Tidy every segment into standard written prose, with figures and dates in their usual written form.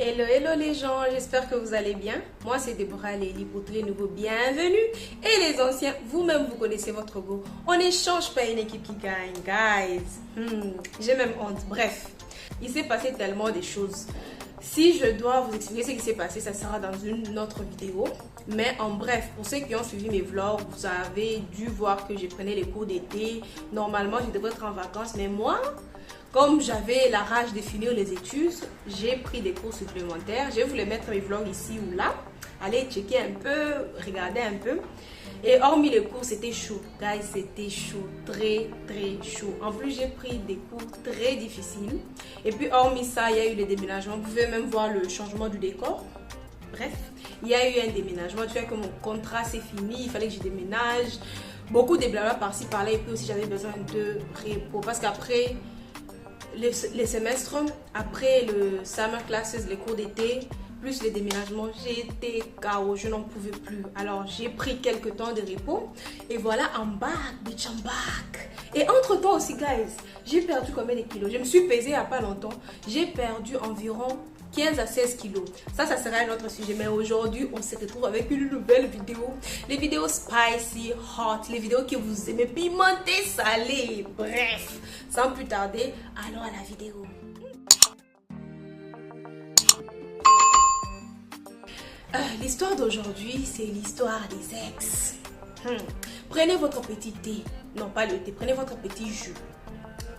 Hello, hello les gens, j'espère que vous allez bien. Moi c'est Deborah Lélie pour tous les nouveaux bienvenus. Et les anciens, vous-même vous connaissez votre goût. On n'échange pas une équipe qui gagne, guys. J'ai même honte. Bref, il s'est passé tellement de choses. Si je dois vous expliquer ce qui s'est passé, ça sera dans une autre vidéo. Mais en bref, pour ceux qui ont suivi mes vlogs, vous avez dû voir que je prenais les cours d'été. Normalement, je devrais être en vacances, mais moi, comme j'avais la rage de finir les études, j'ai pris des cours supplémentaires. Je vais vous les mettre mes vlogs ici ou là. Allez checker un peu, regarder un peu. Et hormis les cours, c'était chaud. Guys, c'était chaud. Très, très chaud. En plus, j'ai pris des cours très difficiles. Et puis, hormis ça, il y a eu les déménagements. Vous pouvez même voir le changement du décor. Bref, il y a eu un déménagement. Tu vois que mon contrat, c'est fini. Il fallait que je déménage. Beaucoup de blabla par-ci, par-là. Et puis aussi, j'avais besoin de repos. Parce qu'après les semestres, après le summer classes, les cours d'été, plus les déménagements, j'étais KO, je n'en pouvais plus. Alors j'ai pris quelques temps de repos et voilà, I'm back, bitch, I'm back. Et entre temps aussi, guys, j'ai perdu combien de kilos? Je me suis pesée il n'y a pas longtemps, j'ai perdu environ 15 à 16 kilos. Ça sera un autre sujet. Mais aujourd'hui, on se retrouve avec une nouvelle vidéo. Les vidéos spicy, hot, les vidéos que vous aimez, pimentées, salées. Bref, sans plus tarder, allons à la vidéo. L'histoire d'aujourd'hui, c'est l'histoire des ex. Prenez votre petit thé. Non, pas le thé. Prenez votre petit jus.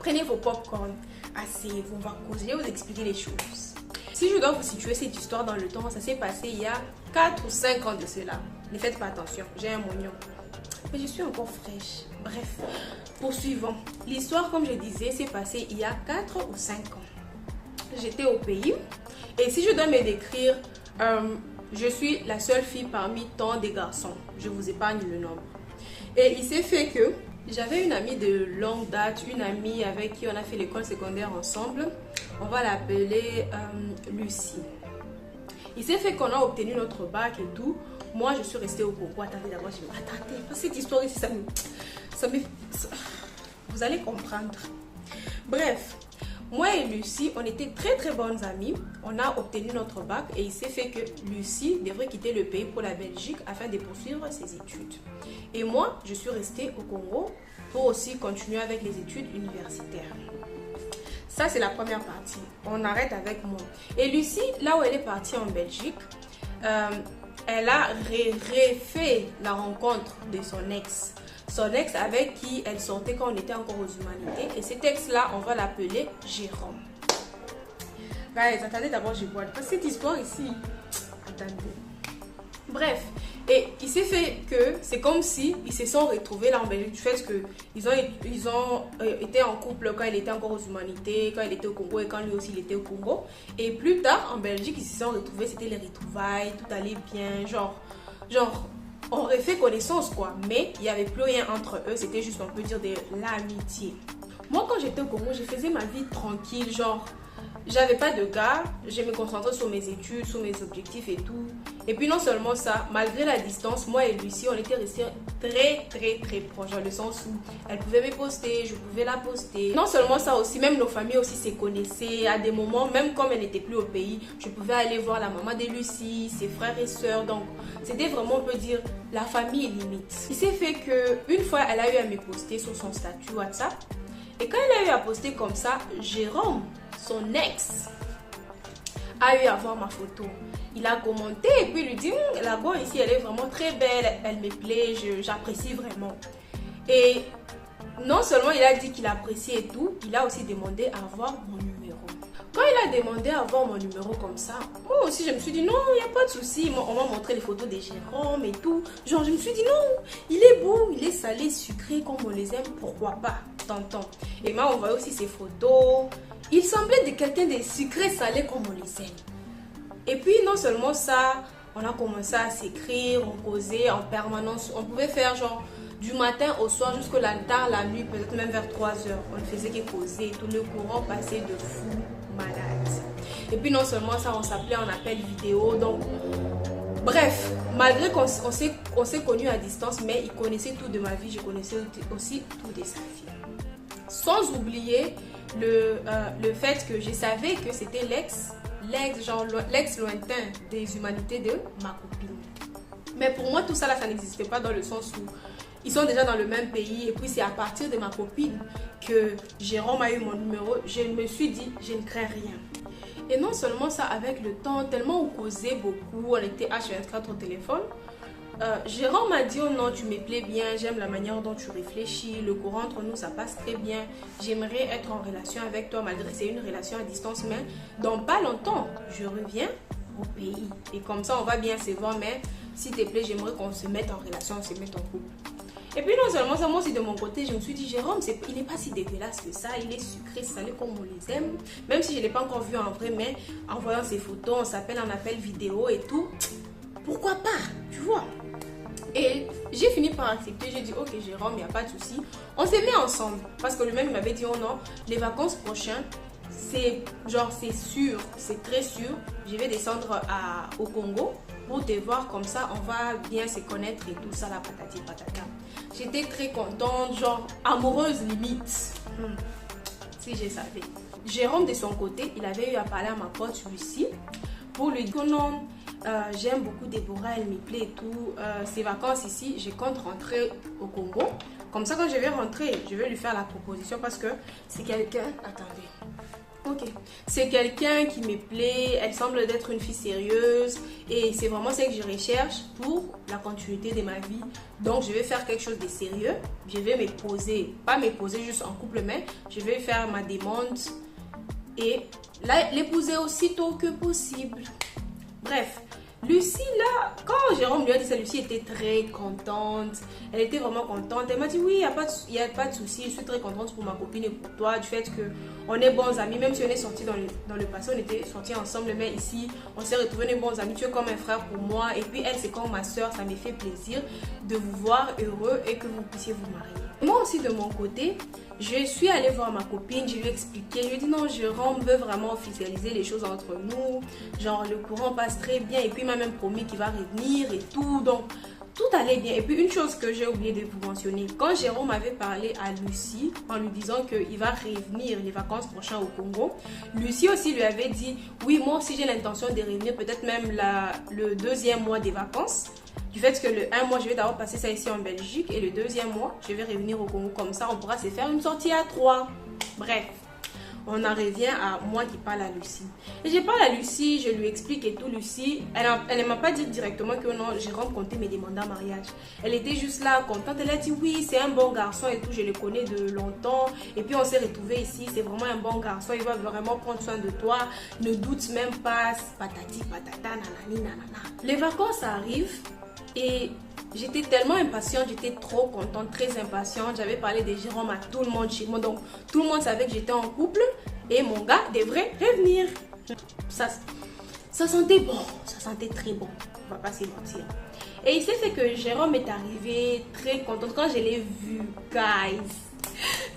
Prenez vos popcorn. Asseyez-vous, on va causer. Je vais vous expliquer les choses. Si je dois vous situer cette histoire dans le temps, ça s'est passé il y a 4 ou 5 ans de cela. Ne faites pas attention, j'ai un moignon. Mais je suis encore fraîche. Bref, poursuivons. L'histoire, comme je disais, s'est passée il y a 4 ou 5 ans. J'étais au pays. Et si je dois me décrire, je suis la seule fille parmi tant de garçons. Je vous épargne le nombre. Et il s'est fait que j'avais une amie de longue date, une amie avec qui on a fait l'école secondaire ensemble. On va l'appeler Lucie. Il s'est fait qu'on a obtenu notre bac et tout. Moi, je suis restée au Congo. Attendez, d'abord, je me attendez. Cette histoire ici, vous allez comprendre. Bref, moi et Lucie, on était très très bonnes amies. On a obtenu notre bac et il s'est fait que Lucie devrait quitter le pays pour la Belgique afin de poursuivre ses études. Et moi, je suis restée au Congo pour aussi continuer avec les études universitaires. Ça, c'est la première partie. On arrête avec moi. Et Lucie, là où elle est partie en Belgique, elle a refait la rencontre de son ex. Son ex avec qui elle sortait quand on était encore aux humanités. Et cet ex-là, on va l'appeler Jérôme. Guys, attendez d'abord, je bois. Parce que cette histoire ici, attendez. Bref, et il s'est fait que c'est comme si ils se sont retrouvés là en Belgique du fait qu'ils ont été en couple quand il était encore aux humanités, quand il était au Congo et quand lui aussi il était au Congo. Et plus tard en Belgique, ils se sont retrouvés, c'était les retrouvailles, tout allait bien, genre on aurait fait connaissance quoi, mais il n'y avait plus rien entre eux, c'était juste, on peut dire, de l'amitié. Moi quand j'étais au Congo, je faisais ma vie tranquille, genre j'avais pas de gars, je me concentrais sur mes études, sur mes objectifs et tout. Et puis non seulement ça, malgré la distance, moi et Lucie, on était restés très très très proches, dans le sens où elle pouvait me poster, je pouvais la poster. Non seulement ça aussi, même nos familles aussi se connaissaient à des moments, même comme elle n'était plus au pays, je pouvais aller voir la maman de Lucie, ses frères et sœurs, donc c'était vraiment, on peut dire, la famille limite. Il s'est fait que une fois, elle a eu à me poster sur son statut WhatsApp, et quand elle a eu à poster comme ça, Jérôme, son ex, a eu à voir ma photo. Il a commenté et puis il lui dit la go ici elle est vraiment très belle, elle me plaît, j'apprécie vraiment. Et non seulement il a dit qu'il apprécie et tout, il a aussi demandé à avoir mon numéro. Quand il a demandé à avoir mon numéro comme ça, moi aussi je me suis dit non, il n'y a pas de souci. On m'a montré les photos des Jérôme et tout. Genre je me suis dit non, il est beau, il est salé, sucré comme on les aime, pourquoi pas, t'entends. Et m'a envoyé aussi ses photos. Il semblait de quelqu'un de sucré salé comme on les aime. Et puis non seulement ça, on a commencé à s'écrire, on causait en permanence. On pouvait faire genre du matin au soir jusqu'à tard la nuit, peut-être même vers 3 heures. On ne faisait que causer, tout le courant passait de fou malade. Et puis non seulement ça, on s'appelait en appel vidéo. Donc bref, malgré qu'on s'est connus à distance, mais il connaissait tout de ma vie, je connaissais aussi tout de sa vie. Sans oublier le fait que je savais que c'était l'ex l'ex lointain des humanités de ma copine. Mais pour moi, tout ça là, ça n'existait pas dans le sens où ils sont déjà dans le même pays. Et puis c'est à partir de ma copine que Jérôme a eu mon numéro. Je me suis dit, je ne crains rien. Et non seulement ça, avec le temps, tellement on causait beaucoup, on était H24 au téléphone. Jérôme m'a dit, oh non, tu me plais bien, j'aime la manière dont tu réfléchis, le courant entre nous, ça passe très bien. J'aimerais être en relation avec toi, malgré que c'est une relation à distance, mais dans pas longtemps, je reviens au pays. Et comme ça, on va bien se voir, mais s'il te plaît, j'aimerais qu'on se mette en relation, on se mette en couple. Et puis non seulement ça, moi aussi de mon côté, je me suis dit, Jérôme, il n'est pas si dégueulasse que ça, il est sucré, salé comme on les aime. Même si je ne l'ai pas encore vu en vrai, mais en voyant ses photos, on s'appelle en appel vidéo et tout, pourquoi pas, tu vois. Et j'ai fini par accepter, j'ai dit, ok Jérôme, il n'y a pas de souci. On s'est mis ensemble, parce que lui-même il m'avait dit, oh non, les vacances prochaines, c'est sûr, c'est très sûr, je vais descendre au Congo pour te voir, comme ça on va bien se connaître et tout ça, la patati patata. J'étais très contente, genre amoureuse limite. Si je savais. Jérôme de son côté, il avait eu à parler à ma pote Lucie pour lui dire non, j'aime beaucoup Déborah, elle me plaît et tout. Ces vacances ici, je compte rentrer au Congo. Comme ça, quand je vais rentrer, je vais lui faire la proposition parce que c'est quelqu'un... Attendez. Ok. C'est quelqu'un qui me plaît, elle semble être une fille sérieuse et c'est vraiment ce que je recherche pour la continuité de ma vie. Donc, je vais faire quelque chose de sérieux. Je vais me poser, pas me poser juste en couple, mais je vais faire ma demande et l'épouser aussitôt que possible. Bref, Lucie là, quand Jérôme lui a dit ça, Lucie était très contente. Elle était vraiment contente. Elle m'a dit oui, il n'y a pas de souci. Je suis très contente pour ma copine et pour toi. Du fait qu'on est bons amis. Même si on est sortis dans le passé, on était sortis ensemble. Mais ici, on s'est retrouvés, on est bons amis. Tu es comme un frère pour moi. Et puis elle, c'est comme ma soeur. Ça me fait plaisir de vous voir heureux et que vous puissiez vous marier. Moi aussi, de mon côté, je suis allée voir ma copine, je lui ai expliqué, je lui ai dit non, Jérôme veut vraiment officialiser les choses entre nous, genre le courant passe très bien et puis il m'a même promis qu'il va revenir et tout, donc tout allait bien. Et puis une chose que j'ai oublié de vous mentionner, quand Jérôme avait parlé à Lucie en lui disant qu'il va revenir les vacances prochaines au Congo, Lucie aussi lui avait dit oui, moi aussi j'ai l'intention de revenir peut-être même le deuxième mois des vacances. Du fait que le 1 mois, je vais d'abord passer ça ici en Belgique et le deuxième mois, je vais revenir au Congo. Comme ça, on pourra se faire une sortie à 3. Bref, on en revient à moi qui parle à Lucie. Et je parle à Lucie, je lui explique et tout. Lucie, elle ne m'a pas dit directement que non, Jérôme comptait me demander en mariage. Elle était juste là, contente. Elle a dit oui, c'est un bon garçon et tout, je le connais de longtemps. Et puis on s'est retrouvés ici, c'est vraiment un bon garçon. Il va vraiment prendre soin de toi. Ne doute même pas, patati patata, nanani nanana. Les vacances arrivent. Et j'étais tellement impatiente, j'étais trop contente, très impatiente. J'avais parlé de Jérôme à tout le monde chez moi. Donc tout le monde savait que j'étais en couple et mon gars devrait revenir. Ça sentait bon, ça sentait très bon. On va pas se mentir. Et il s'est fait que Jérôme est arrivé très content. Quand je l'ai vu, guys,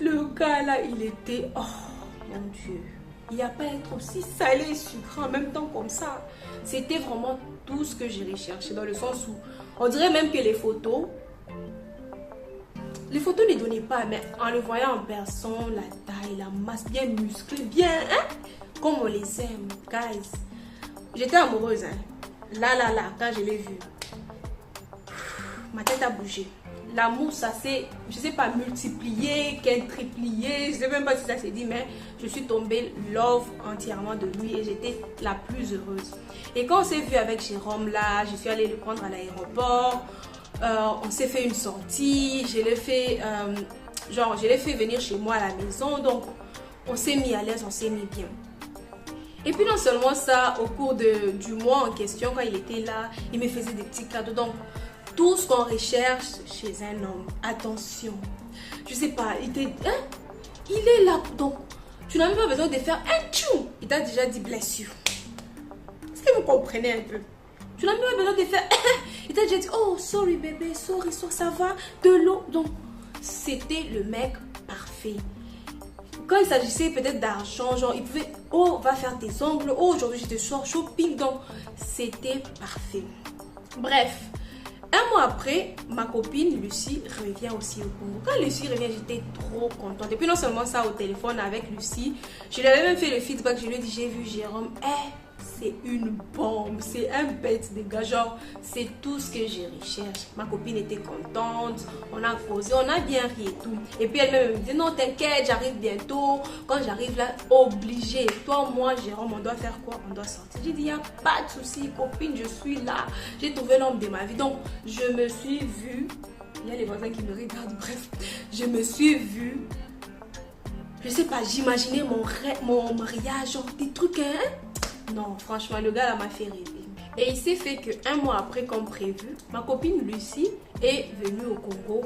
le gars là, il était... Oh mon Dieu. Il n'y a pas à être aussi salé et sucré en même temps comme ça. C'était vraiment tout ce que j'ai recherché dans le sens où on dirait même que les photos ne donnaient pas, mais en le voyant en personne, la taille, la masse bien musclée, bien, hein, comme on les aime, guys. J'étais amoureuse, hein. Là, quand je l'ai vu, ma tête a bougé. L'amour, ça s'est, je sais pas, multiplié, quintuplié, je sais même pas si ça s'est dit, mais je suis tombée love entièrement de lui et j'étais la plus heureuse. Et quand on s'est vu avec Jérôme là, je suis allée le prendre à l'aéroport, on s'est fait une sortie, je l'ai fait venir chez moi à la maison, donc on s'est mis à l'aise, on s'est mis bien. Et puis non seulement ça, au cours du mois en question, quand il était là, il me faisait des petits cadeaux, donc tout ce qu'on recherche chez un homme, attention, je sais pas, il est là, donc tu n'as même pas besoin de faire un tchou. Il t'a déjà dit blessure. Est-ce que vous comprenez un peu? Tu n'as même pas besoin de faire il t'a déjà dit oh sorry bébé, sorry, ça va, de l'eau. Donc c'était le mec parfait. Quand il s'agissait peut-être d'argent, genre il pouvait, oh va faire tes ongles, oh aujourd'hui je te sors shopping, donc c'était parfait. Bref. Un mois après, ma copine Lucie revient aussi au Congo. Quand Lucie revient, j'étais trop contente. Et puis non seulement ça, au téléphone avec Lucie, je lui avais même fait le feedback. Je lui ai dit, j'ai vu Jérôme. c'est une bombe, c'est un bête de gars, genre c'est tout ce que je recherche. Ma copine était contente, on a causé, on a bien ri et tout. Et puis elle-même me dit non t'inquiète, j'arrive bientôt. Quand j'arrive là, obligé, toi, moi, Jérôme, on doit faire quoi? On doit sortir. J'ai dit, il n'y a pas de souci, copine, je suis là, j'ai trouvé l'homme de ma vie. Donc je me suis vue, il y a les voisins qui me regardent, bref, je me suis vue. Je sais pas, j'imaginais mon mariage, genre des trucs, hein? Non, franchement, le gars là m'a fait rêver. Et il s'est fait qu'un mois après, comme prévu, ma copine Lucie est venue au Congo.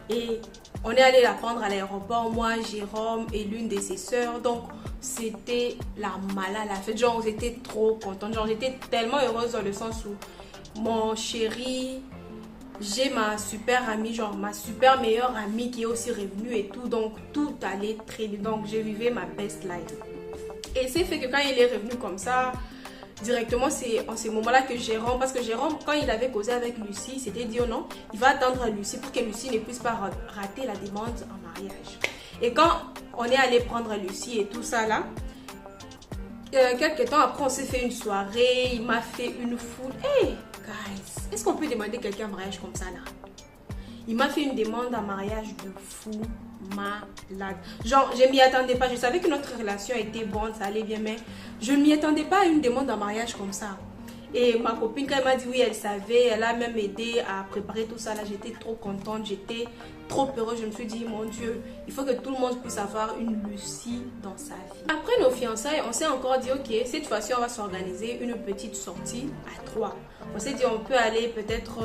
Et on est allé la prendre à l'aéroport, moi, Jérôme et l'une de ses sœurs. Donc, c'était la malade, la fête. Genre, j'étais trop contente. Genre, j'étais tellement heureuse dans le sens où mon chéri... J'ai ma super amie, genre ma super meilleure amie qui est aussi revenue et tout. Donc, tout allait très bien. Donc, je vivais ma best life. Et c'est fait que quand il est revenu comme ça, directement, c'est en ce moment-là que Jérôme... Parce que Jérôme, quand il avait causé avec Lucie, c'était dit oh non, il va attendre Lucie pour que Lucie ne puisse pas rater la demande en mariage. Et quand on est allé prendre Lucie et tout ça là, quelques temps après, on s'est fait une soirée. Il m'a fait une foule. Hey, guys, est-ce qu'on peut demander quelqu'un un mariage comme ça là? Il m'a fait une demande en mariage de fou malade. Genre, je m'y attendais pas. Je savais que notre relation était bonne, ça allait bien, mais je ne m'y attendais pas à une demande en mariage comme ça. Et ma copine, quand elle m'a dit oui, elle savait, elle a même aidé à préparer tout ça là. J'étais trop contente, j'étais trop heureuse. Je me suis dit, mon Dieu, il faut que tout le monde puisse avoir une Lucie dans sa vie. Après nos fiançailles, on s'est encore dit, ok, cette fois-ci, on va s'organiser une petite sortie à 3. On s'est dit, on peut aller peut-être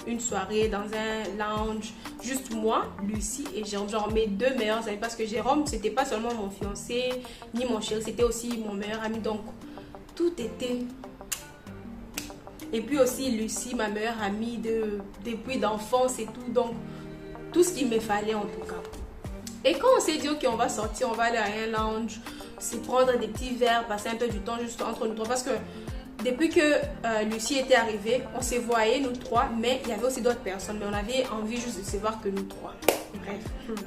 une soirée dans un lounge, juste moi, Lucie et Jérôme, genre mes deux meilleurs amis. Parce que Jérôme, c'était pas seulement mon fiancé, ni mon chéri, c'était aussi mon meilleur ami. Donc, tout était... Et puis aussi Lucie, ma meilleure amie depuis d'enfance et tout. Donc, tout ce qu'il me fallait en tout cas. Et quand on s'est dit, ok, on va sortir, on va aller à un lounge, se prendre des petits verres, passer un peu du temps juste entre nous trois. Parce que depuis que Lucie était arrivée, on se voyait nous trois, mais il y avait aussi d'autres personnes. Mais on avait envie juste de se voir que nous trois. Bref.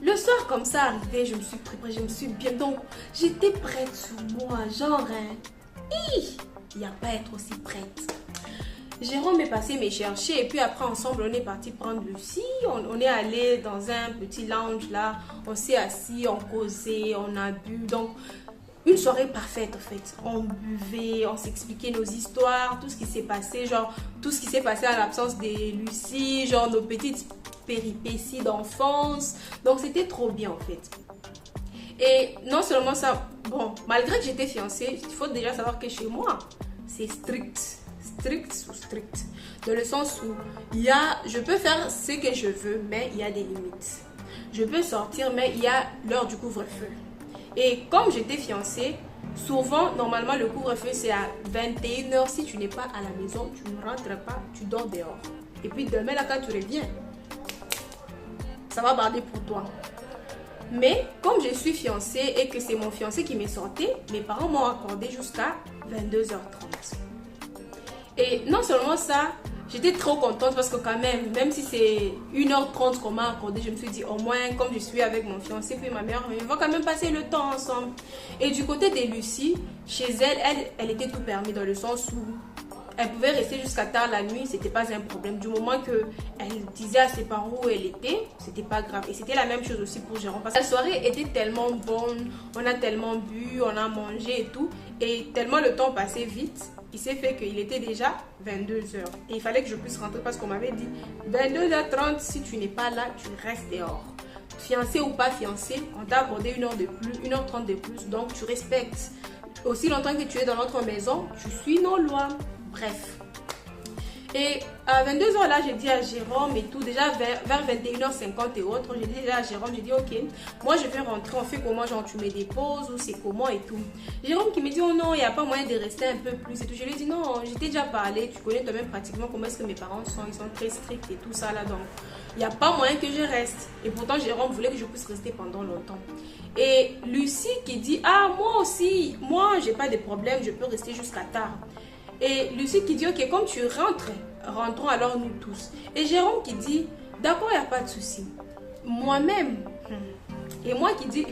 Le soir comme ça arrivé, je me suis préparée, je me suis bien... Donc, j'étais prête sur moi, genre... Il n'y a pas à être aussi prête. Jérôme est passé me chercher et puis après ensemble on est parti prendre Lucie. On est allé dans un petit lounge là. On s'est assis, on causait, on a bu. Donc une soirée parfaite en fait. On buvait, on s'expliquait nos histoires, tout ce qui s'est passé. Genre tout ce qui s'est passé à l'absence de Lucie. Genre nos petites péripéties d'enfance. Donc c'était trop bien en fait. Et non seulement ça, bon, malgré que j'étais fiancée, il faut déjà savoir que chez moi, c'est strict. Strict ou strict. Dans le sens où je peux faire ce que je veux, mais il y a des limites. Je peux sortir, mais il y a l'heure du couvre-feu. Et comme j'étais fiancée, souvent, normalement, le couvre-feu, c'est à 21 h. Si tu n'es pas à la maison, tu ne rentres pas, tu dors dehors. Et puis demain, là, quand tu reviens, ça va barder pour toi. Mais comme je suis fiancée et que c'est mon fiancé qui m'est sorti, mes parents m'ont accordé jusqu'à 22 h 30. Et non seulement ça, j'étais trop contente parce que quand même si c'est 1 h 30 qu'on m'a accordé, je me suis dit au moins comme je suis avec mon fiancé puis ma mère, on va quand même passer le temps ensemble. Et du côté de Lucie, chez elle était tout permis dans le sens où elle pouvait rester jusqu'à tard la nuit, c'était pas un problème. Du moment qu'elle disait à ses parents où elle était, c'était pas grave. Et c'était la même chose aussi pour Jérôme. Parce que la soirée était tellement bonne, on a tellement bu, on a mangé et tout. Et tellement le temps passait vite, il s'est fait qu'il était déjà 22 h. Et il fallait que je puisse rentrer parce qu'on m'avait dit 22 h 30, si tu n'es pas là, tu restes dehors. Fiancé ou pas fiancé, on t'a accordé 1 h de plus, 1 h 30 de plus, donc tu respectes. Aussi longtemps que tu es dans notre maison, tu suis nos lois. Bref. Et à 22 h là, j'ai dit à Jérôme et tout, déjà vers 21 h 50 et autres, j'ai dit déjà à Jérôme, j'ai dit ok, moi je vais rentrer, on fait comment, genre tu me déposes ou c'est comment et tout. Jérôme qui me dit oh non, il n'y a pas moyen de rester un peu plus et tout. Je lui ai dit non, j'étais déjà parlé, tu connais toi-même pratiquement comment est-ce que mes parents sont, ils sont très stricts et tout ça là, donc il n'y a pas moyen que je reste. Et pourtant Jérôme voulait que je puisse rester pendant longtemps. Et Lucie qui dit ah moi aussi, moi j'ai pas de problème, je peux rester jusqu'à tard. Et Lucie qui dit, ok, comme tu rentres, rentrons alors nous tous. Et Jérôme qui dit, d'accord, il n'y a pas de souci. Moi-même, et moi qui dis,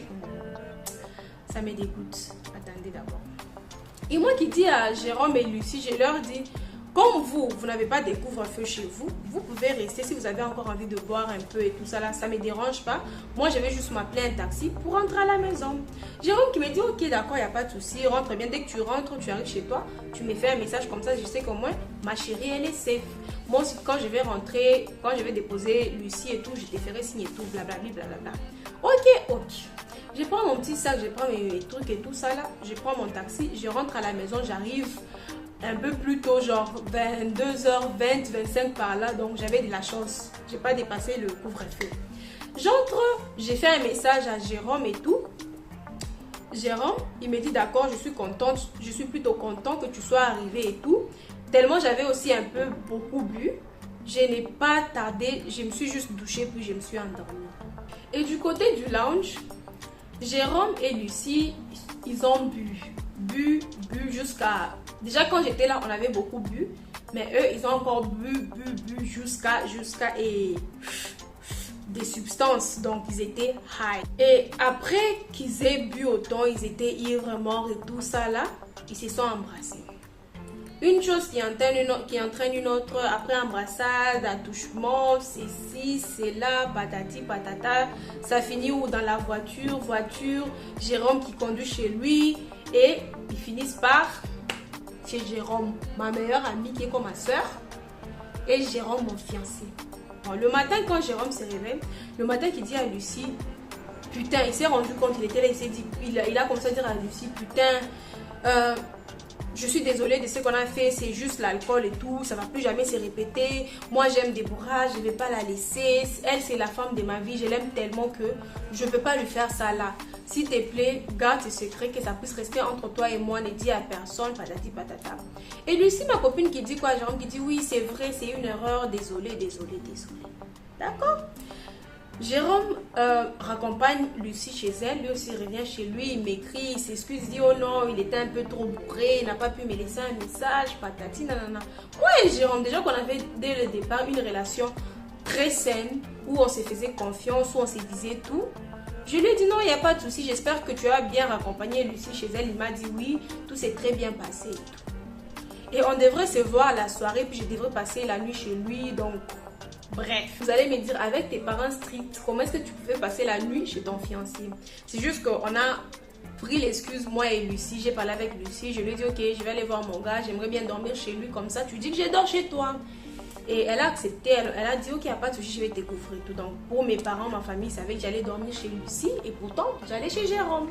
ça me dégoûte. Attendez d'abord. Et moi qui dis à Jérôme et Lucie, je leur dis, comme vous n'avez pas de couvre-feu chez vous, vous pouvez rester si vous avez encore envie de boire un peu et tout ça là, ça ne me dérange pas. Moi, je vais juste m'appeler un taxi pour rentrer à la maison. Jérôme qui me dit, ok, d'accord, il n'y a pas de souci, rentre bien. Dès que tu rentres, tu arrives chez toi, tu me fais un message comme ça, je sais qu'au moins, ma chérie, elle est safe. Moi aussi, quand je vais rentrer, quand je vais déposer Lucie et tout, je te ferai signe et tout, blablabla, blablabla. Ok. Je prends mon petit sac, je prends mes trucs et tout ça là, je prends mon taxi, je rentre à la maison, j'arrive un peu plus tôt, genre 22h20, 25 par là, donc j'avais de la chance, j'ai pas dépassé le couvre-feu. J'entre, j'ai fait un message à Jérôme et tout. Jérôme, il me dit d'accord, je suis contente, je suis plutôt content que tu sois arrivé et tout. Tellement j'avais aussi un peu beaucoup bu, je n'ai pas tardé, je me suis juste douchée puis je me suis endormie. Et du côté du lounge, Jérôme et Lucie, ils ont bu jusqu'à... Déjà quand j'étais là, on avait beaucoup bu, mais eux, ils ont encore bu jusqu'à et des substances, donc ils étaient high. Et après qu'ils aient bu autant, ils étaient ivres, morts et tout ça là, ils se sont embrassés. Une chose qui entraîne une autre, après embrassade, attouchement, c'est ci, c'est là, patati, patata. Ça finit où dans la voiture, Jérôme qui conduit chez lui et ils finissent par chez Jérôme, ma meilleure amie qui est comme ma soeur, et Jérôme, mon fiancé. Bon, le matin, quand Jérôme se réveille, le matin qu'il dit à Lucie, putain, il s'est rendu compte, il était là, il s'est dit, il a commencé à dire à Lucie, putain, je suis désolée de ce qu'on a fait, c'est juste l'alcool et tout, ça va plus jamais se répéter. Moi j'aime Déborah, je vais pas la laisser. Elle c'est la femme de ma vie, je l'aime tellement que je peux pas lui faire ça là. S'il te plaît, garde ce secret, que ça puisse rester entre toi et moi, ne dis à personne, patati patata. Et Lucie, ma copine qui dit quoi, Jérôme qui dit oui c'est vrai, c'est une erreur, désolée. D'accord? Jérôme raccompagne Lucie chez elle, lui aussi revient chez lui, il m'écrit, il s'excuse, il dit oh non, il était un peu trop bourré, il n'a pas pu me laisser un message, patati, nanana. Ouais Jérôme, déjà qu'on avait dès le départ une relation très saine, où on se faisait confiance, où on se disait tout. Je lui ai dit non, il n'y a pas de souci, j'espère que tu as bien raccompagné Lucie chez elle, il m'a dit oui, tout s'est très bien passé et tout. Et on devrait se voir la soirée, puis je devrais passer la nuit chez lui, donc... Bref, vous allez me dire, avec tes parents stricts, comment est-ce que tu pouvais passer la nuit chez ton fiancé? C'est juste qu'on a pris l'excuse, moi et Lucie, j'ai parlé avec Lucie, je lui ai dit, ok, je vais aller voir mon gars, j'aimerais bien dormir chez lui, comme ça, tu dis que je dors chez toi. Et elle a accepté, elle a dit, ok, il n'y a pas de souci, je vais te couvrir tout. Donc, pour mes parents, ma famille savait que j'allais dormir chez Lucie et pourtant, j'allais chez Jérôme.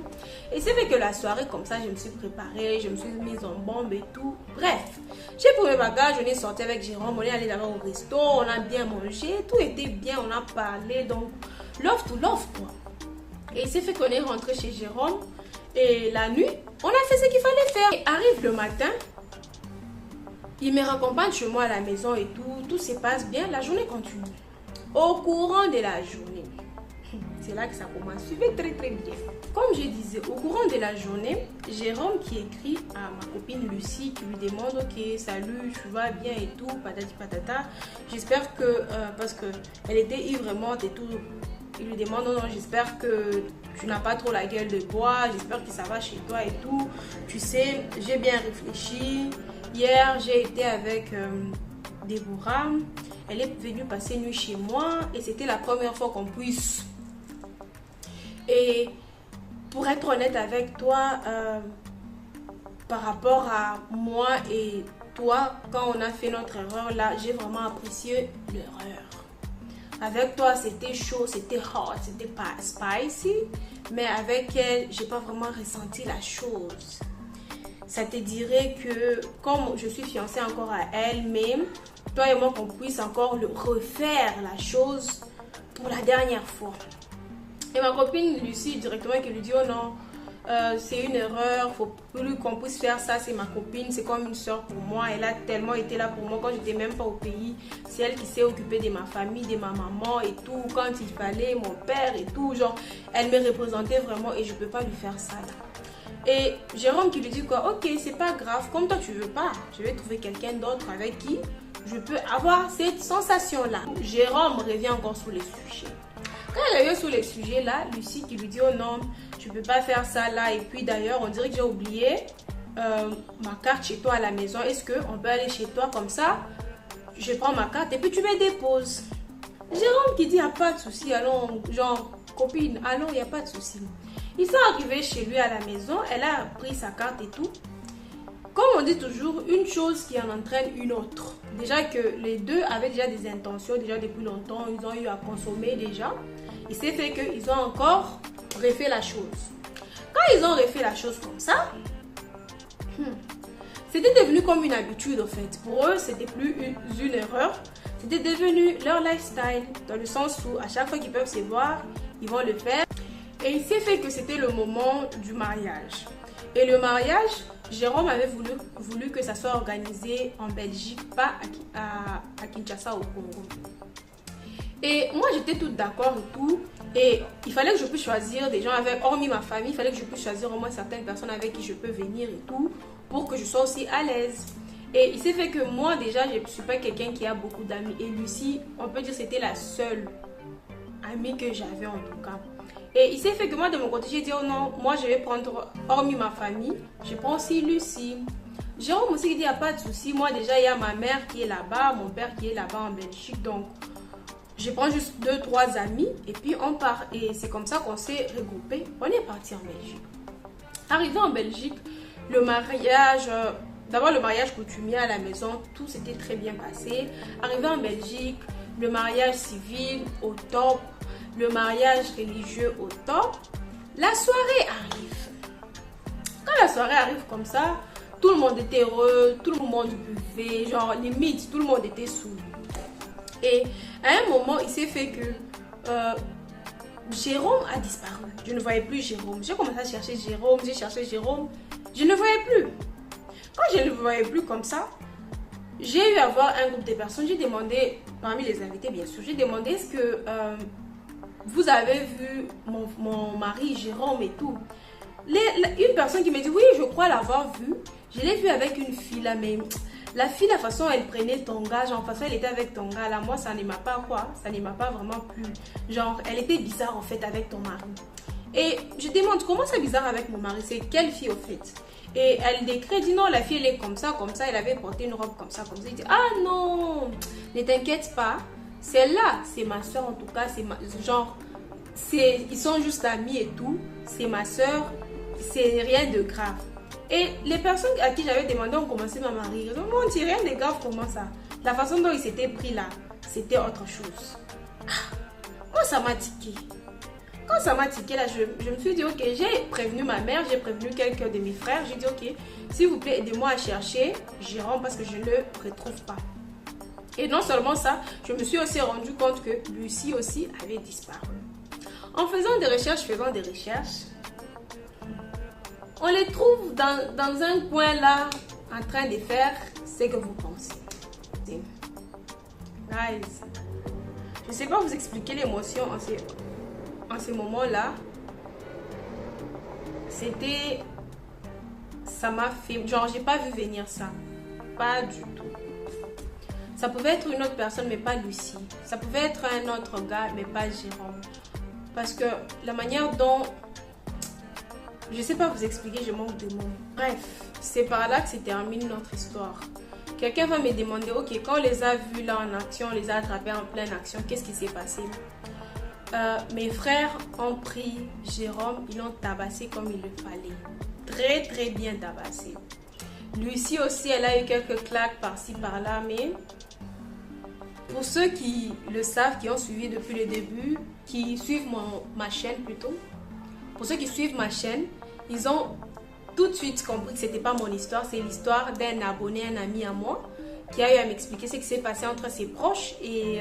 Et c'est vrai que la soirée, comme ça, je me suis préparée, je me suis mise en bombe et tout. Bref, j'ai pris mes bagages, on est sorti avec Jérôme, on est allé là-bas au resto, on a bien mangé, tout était bien, on a parlé, donc, love to love, quoi. Et c'est fait qu'on est rentré chez Jérôme et la nuit, on a fait ce qu'il fallait faire. Et arrive le matin, il me raccompagne chez moi à la maison et tout se passe bien, la journée continue. Au courant de la journée, c'est là que ça commence, suivez très bien. Comme je disais, au courant de la journée, Jérôme qui écrit à ma copine Lucie, qui lui demande, ok, salut, tu vas bien et tout, patati patata. J'espère que, parce qu'elle était ivre morte et tout, il lui demande, non, j'espère que tu n'as pas trop la gueule de bois, j'espère que ça va chez toi et tout. Tu sais, j'ai bien réfléchi. Hier, j'ai été avec Déborah. Elle est venue passer nuit chez moi et c'était la première fois qu'on puisse. Et pour être honnête avec toi, par rapport à moi et toi, quand on a fait notre erreur là, j'ai vraiment apprécié l'erreur. Avec toi, c'était chaud, c'était hot, c'était pas spicy, mais avec elle, j'ai pas vraiment ressenti la chose. Ça te dirait que, comme je suis fiancée encore à elle, même, toi et moi, qu'on puisse encore refaire la chose pour la dernière fois. Et ma copine Lucie, directement, qui lui dit, oh non, c'est une erreur, faut plus qu'on puisse faire ça, c'est ma copine, c'est comme une soeur pour moi, elle a tellement été là pour moi quand j'étais même pas au pays, c'est elle qui s'est occupée de ma famille, de ma maman et tout, quand il fallait, mon père et tout, genre, elle me représentait vraiment et je peux pas lui faire ça là. Et Jérôme qui lui dit quoi, ok, c'est pas grave, comme toi tu veux pas, je vais trouver quelqu'un d'autre avec qui je peux avoir cette sensation là. Jérôme revient encore sur les sujets. Quand elle revient sur les sujets là, Lucie qui lui dit oh non, tu peux pas faire ça là. Et puis d'ailleurs, on dirait que j'ai oublié ma carte chez toi à la maison. Est-ce qu'on peut aller chez toi comme ça? Je prends ma carte et puis tu me déposes. Jérôme qui dit, il n'y a pas de souci. Allons, genre, copine, allons, il n'y a pas de souci. Ils sont arrivés chez lui à la maison. Elle a pris sa carte et tout. Comme on dit toujours, une chose qui en entraîne une autre. Déjà que les deux avaient déjà des intentions, déjà depuis longtemps, ils ont eu à consommer déjà. Il s'est fait qu'ils ont encore refait la chose. Quand ils ont refait la chose comme ça, c'était devenu comme une habitude en fait. Pour eux, c'était plus une erreur. C'était devenu leur lifestyle, dans le sens où à chaque fois qu'ils peuvent se voir, ils vont le faire. Et il s'est fait que c'était le moment du mariage. Et le mariage, Jérôme avait voulu que ça soit organisé en Belgique, pas à Kinshasa au Congo. Et moi, j'étais toute d'accord et tout. Et il fallait que je puisse choisir des gens avec, hormis ma famille, il fallait que je puisse choisir au moins certaines personnes avec qui je peux venir et tout, pour que je sois aussi à l'aise. Et il s'est fait que moi, déjà, je ne suis pas quelqu'un qui a beaucoup d'amis. Et Lucie, on peut dire que c'était la seule amie que j'avais en tout cas. Et il s'est fait que moi, de mon côté, j'ai dit, oh non, moi, je vais prendre, hormis ma famille, je prends aussi Lucie. Jérôme aussi, il dit, il n'y a pas de souci. Moi, déjà, il y a ma mère qui est là-bas, mon père qui est là-bas en Belgique. Donc, je prends juste 2-3 amis et puis on part. Et c'est comme ça qu'on s'est regroupés. On est parti en Belgique. Arrivé en Belgique, le mariage... D'abord, le mariage coutumier à la maison, tout s'était très bien passé. Arrivé en Belgique, le mariage civil au top, le mariage religieux au top. La soirée arrive. Quand la soirée arrive comme ça, tout le monde était heureux, tout le monde buvait, genre limite, tout le monde était saoul. Et à un moment, il s'est fait que Jérôme a disparu. Je ne voyais plus Jérôme. J'ai commencé à chercher Jérôme, j'ai cherché Jérôme. Je ne le voyais plus. Quand je ne le voyais plus comme ça, j'ai eu à voir un groupe de personnes. J'ai demandé, parmi les invités bien sûr, j'ai demandé est-ce que vous avez vu mon mari Jérôme et tout. Une personne qui m'a dit oui, je crois l'avoir vu. Je l'ai vu avec une fille là, mais la fille, la façon elle prenait ton gars, genre, la façon elle était avec ton gars là, moi ça ne m'a pas ça ne m'a pas vraiment plu. Genre, elle était bizarre en fait avec ton mari. Et je demande comment c'est bizarre avec mon mari, c'est quelle fille au fait? Et elle décrit, elle dit non, la fille elle est comme ça, elle avait porté une robe comme ça. Il dit ah non, ne t'inquiète pas, celle-là c'est ma soeur en tout cas, c'est genre, ils sont juste amis et tout, c'est ma soeur, c'est rien de grave. Et les personnes à qui j'avais demandé ont commencé à m'arrêter. Ils ont dit, on dit rien de grave, comment ça? La façon dont ils s'étaient pris là, c'était autre chose. Ah, moi ça m'a tiqué. Quand ça m'a tiqué là, je me suis dit ok, j'ai prévenu ma mère, j'ai prévenu quelqu'un de mes frères, j'ai dit ok, s'il vous plaît aidez-moi à chercher Jérôme parce que je ne le retrouve pas. Et non seulement ça, je me suis aussi rendu compte que Lucie aussi avait disparu. En faisant des recherches, on les trouve dans un coin là, en train de faire ce que vous pensez. Guys, je ne sais pas vous expliquer l'émotion en ce moment-là. C'était... Ça m'a fait... Genre, j'ai pas vu venir ça. Pas du tout. Ça pouvait être une autre personne, mais pas Lucie. Ça pouvait être un autre gars, mais pas Jérôme. Parce que la manière dont... Je sais pas vous expliquer, je manque de mots. Bref, c'est par là que se termine notre histoire. Quelqu'un va me demander, ok, quand on les a vus là en action, on les a attrapés en pleine action, qu'est-ce qui s'est passé? Mes frères ont pris Jérôme, ils l'ont tabassé comme il le fallait. Très très bien tabassé. Lucie aussi, elle a eu quelques claques par-ci par-là, mais pour ceux qui le savent, qui ont suivi depuis le début, qui suivent ma chaîne plutôt, pour ceux qui suivent ma chaîne, ils ont tout de suite compris que c'était pas mon histoire, c'est l'histoire d'un abonné, un ami à moi, qui a eu à m'expliquer ce qui s'est passé entre ses proches. Et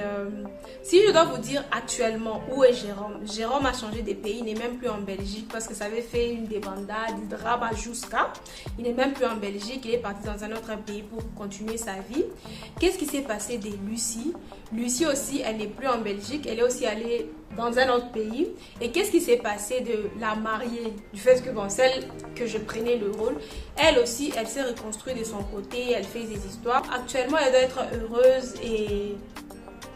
si je dois vous dire actuellement où est Jérôme, Jérôme a changé de pays, il n'est même plus en Belgique parce que ça avait fait une débandade, du drama jusqu'à. Il n'est même plus en Belgique, il est parti dans un autre pays pour continuer sa vie. Qu'est-ce qui s'est passé de Lucie? Lucie aussi, elle n'est plus en Belgique, elle est aussi allée dans un autre pays. Et qu'est-ce qui s'est passé de la mariée, du fait que bon, celle que je prenais le rôle, elle aussi, elle s'est reconstruite de son côté, elle fait des histoires. Actuellement, elle doit être heureuse et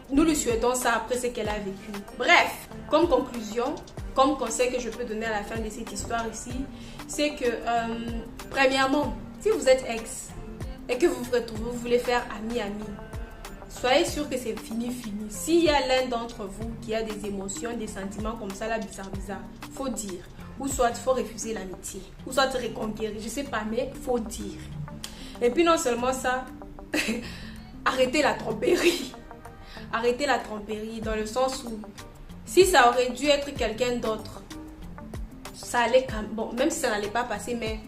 nous lui souhaitons ça après ce qu'elle a vécu. Bref, comme conclusion, comme conseil que je peux donner à la fin de cette histoire ici, c'est que premièrement, Si vous êtes ex et que vous vous retrouvez, vous voulez faire ami-ami, soyez sûr que c'est fini. S'il y a l'un d'entre vous qui a des émotions, des sentiments comme ça, là, bizarre, faut dire. Ou soit il faut refuser l'amitié, ou soit reconquérir, je sais pas, mais faut dire. Et puis non seulement ça, arrêtez la tromperie. Arrêtez la tromperie dans le sens où si ça aurait dû être quelqu'un d'autre, ça allait quand même, bon, même si ça n'allait pas passer, mais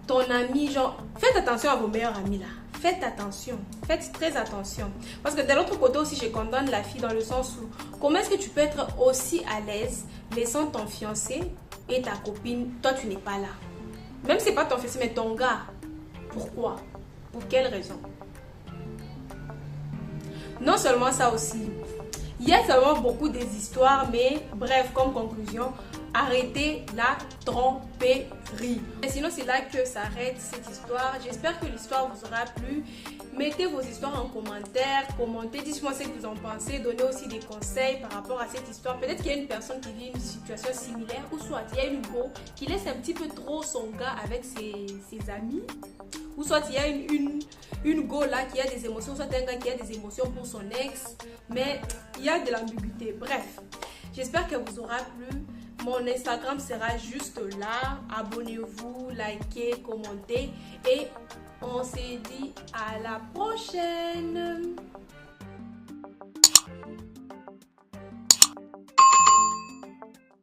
ton ami, genre, faites attention à vos meilleurs amis là. Faites attention, faites très attention. Parce que de l'autre côté aussi, je condamne la fille dans le sens où comment est-ce que tu peux être aussi à l'aise laissant ton fiancé et ta copine, toi tu n'es pas là. Même si c'est pas ton fiancé, mais ton gars. Pourquoi? Pour quelle raison? Non seulement ça aussi, il y a seulement beaucoup des histoires, mais bref, comme conclusion, arrêtez la tromperie. Et sinon, c'est là que s'arrête cette histoire. J'espère que l'histoire vous aura plu. Mettez vos histoires en commentaire, commentez, dites-moi ce que vous en pensez, donnez aussi des conseils par rapport à cette histoire. Peut-être qu'il y a une personne qui vit une situation similaire, ou soit il y a une go qui laisse un petit peu trop son gars avec ses amis, ou soit il y a une go là qui a des émotions, soit un gars qui a des émotions pour son ex, mais il y a de l'ambiguïté. Bref, j'espère que vous aura plu. Mon Instagram sera juste là. Abonnez-vous, likez, commentez et on se dit à la prochaine.